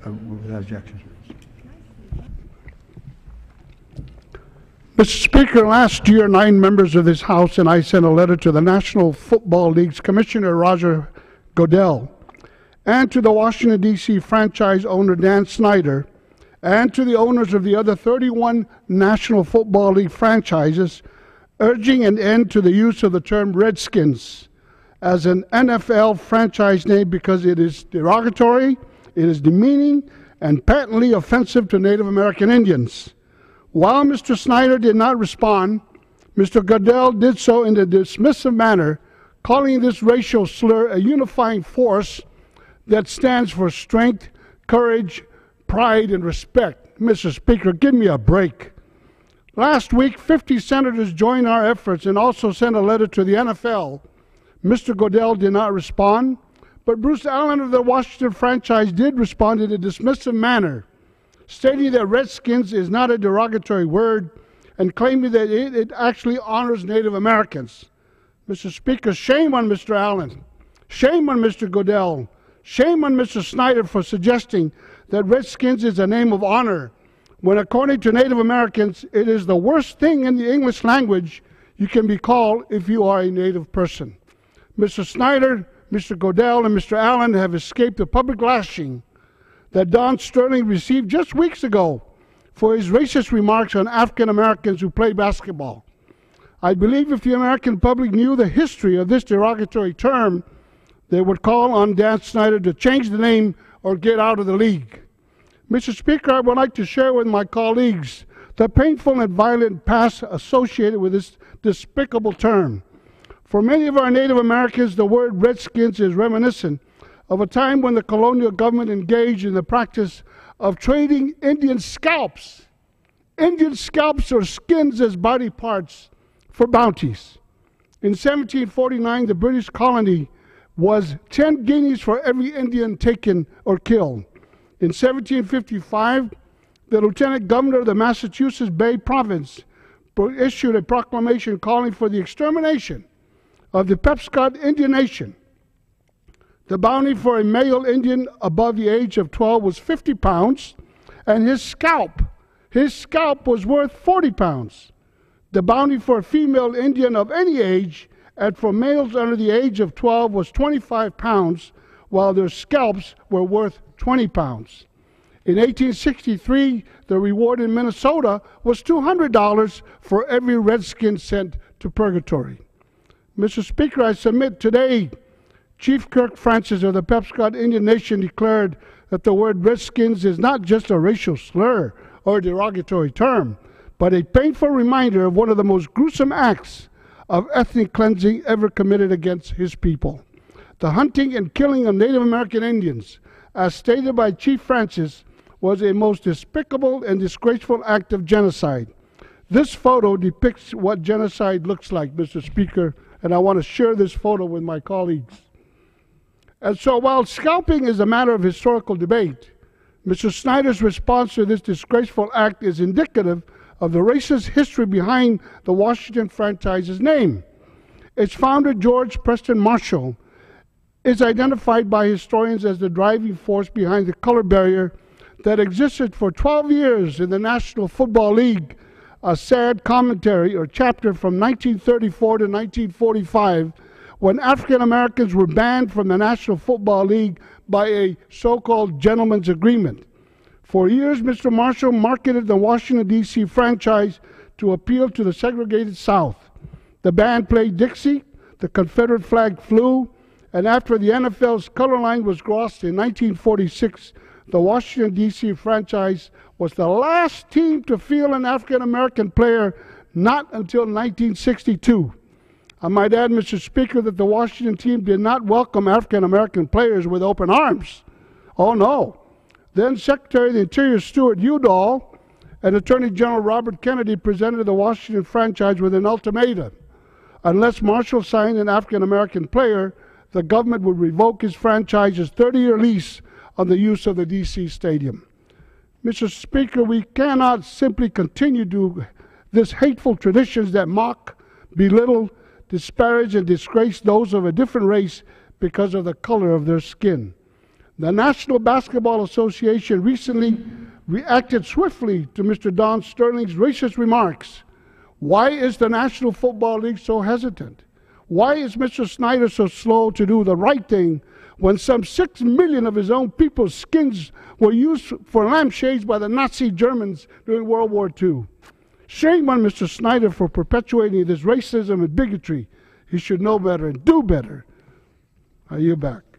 without objection. Mr. Speaker, last year 9 members of this House and I sent a letter to the National Football League's Commissioner Roger Goodell and to the Washington, D.C. franchise owner Dan Snyder and to the owners of the other 31 National Football League franchises, urging an end to the use of the term Redskins as an NFL franchise name because it is derogatory, it is demeaning, and patently offensive to Native American Indians. While Mr. Snyder did not respond, Mr. Goodell did so in a dismissive manner, calling this racial slur a unifying force that stands for strength, courage, pride, and respect. Mr. Speaker, give me a break. Last week, 50 senators joined our efforts and also sent a letter to the NFL. Mr. Goodell did not respond, but Bruce Allen of the Washington franchise did respond in a dismissive manner, stating that Redskins is not a derogatory word and claiming that it actually honors Native Americans. Mr. Speaker, shame on Mr. Allen, shame on Mr. Goodell, shame on Mr. Snyder for suggesting that Redskins is a name of honor, when according to Native Americans, it is the worst thing in the English language you can be called if you are a Native person. Mr. Snyder, Mr. Goodell, and Mr. Allen have escaped the public lashing that Don Sterling received just weeks ago for his racist remarks on African Americans who play basketball. I believe if the American public knew the history of this derogatory term, they would call on Dan Snyder to change the name or get out of the league. Mr. Speaker, I would like to share with my colleagues the painful and violent past associated with this despicable term. For many of our Native Americans, the word Redskins is reminiscent of a time when the colonial government engaged in the practice of trading Indian scalps or skins as body parts for bounties. In 1749, the British colony was 10 guineas for every Indian taken or killed. In 1755, the lieutenant governor of the Massachusetts Bay Province issued a proclamation calling for the extermination of the Pepscot Indian Nation. The bounty for a male Indian above the age of 12 was 50 pounds, and his scalp was worth 40 pounds. The bounty for a female Indian of any age and for males under the age of 12 was 25 pounds, while their scalps were worth 20 pounds. In 1863, the reward in Minnesota was $200 for every redskin sent to purgatory. Mr. Speaker, I submit today, Chief Kirk Francis of the Pepscot Indian Nation declared that the word Redskins is not just a racial slur or a derogatory term, but a painful reminder of one of the most gruesome acts of ethnic cleansing ever committed against his people. The hunting and killing of Native American Indians, as stated by Chief Francis, was a most despicable and disgraceful act of genocide. This photo depicts what genocide looks like, Mr. Speaker, and I want to share this photo with my colleagues. And so while scalping is a matter of historical debate, Mr. Snyder's response to this disgraceful act is indicative of the racist history behind the Washington franchise's name. Its founder, George Preston Marshall, is identified by historians as the driving force behind the color barrier that existed for 12 years in the National Football League, a sad commentary or chapter from 1934 to 1945, when African Americans were banned from the National Football League by a so-called gentleman's agreement. For years, Mr. Marshall marketed the Washington, D.C. franchise to appeal to the segregated South. The band played Dixie, the Confederate flag flew, and after the NFL's color line was crossed in 1946, the Washington, D.C. franchise was the last team to field an African-American player, not until 1962. I might add, Mr. Speaker, that the Washington team did not welcome African-American players with open arms. Oh, no. Then Secretary of the Interior Stuart Udall and Attorney General Robert Kennedy presented the Washington franchise with an ultimatum. Unless Marshall signed an African-American player, the government would revoke his franchise's 30-year lease on the use of the D.C. stadium. Mr. Speaker, we cannot simply continue to this hateful traditions that mock, belittle, disparage, and disgrace those of a different race because of the color of their skin. The National Basketball Association recently reacted swiftly to Mr. Don Sterling's racist remarks. Why is the National Football League so hesitant? Why is Mr. Snyder so slow to do the right thing when some 6 million of his own people's skins were used for lampshades by the Nazi Germans during World War II? Shame on Mr. Snyder for perpetuating this racism and bigotry. He should know better and do better. Are you back?